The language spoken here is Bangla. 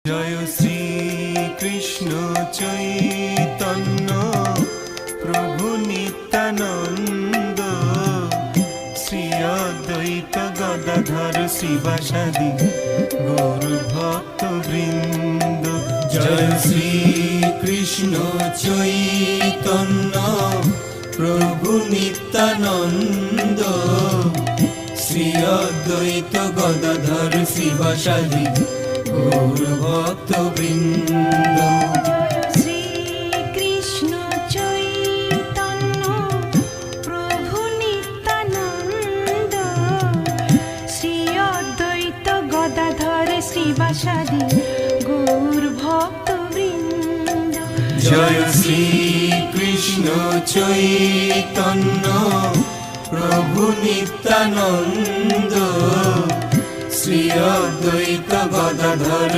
জয় শ্রী কৃষ্ণ চৈতন্য প্রভু নিত্যানন্দ, শ্রী অদ্বৈত গদাধর শিবাসাদি গৌর ভক্ত বৃন্দ। জয় শ্রী কৃষ্ণ চৈতন্য প্রভু নিত্যানন্দ, শ্রী অদ্বৈত গদাধর শিবাসাদি গৌর ভক্ত বৃন্দ। শ্রী কৃষ্ণ চৈতন্য প্রভু নিত্যানন্দ, শ্রী অদ্বৈত গদাধর শ্রীবাসাদি গৌর ভক্ত বৃন্দ। জয় শ্রী কৃষ্ণ চৈতন্য প্রভু নিত্যানন্দ, শ্রী অদ্বৈত গদাধর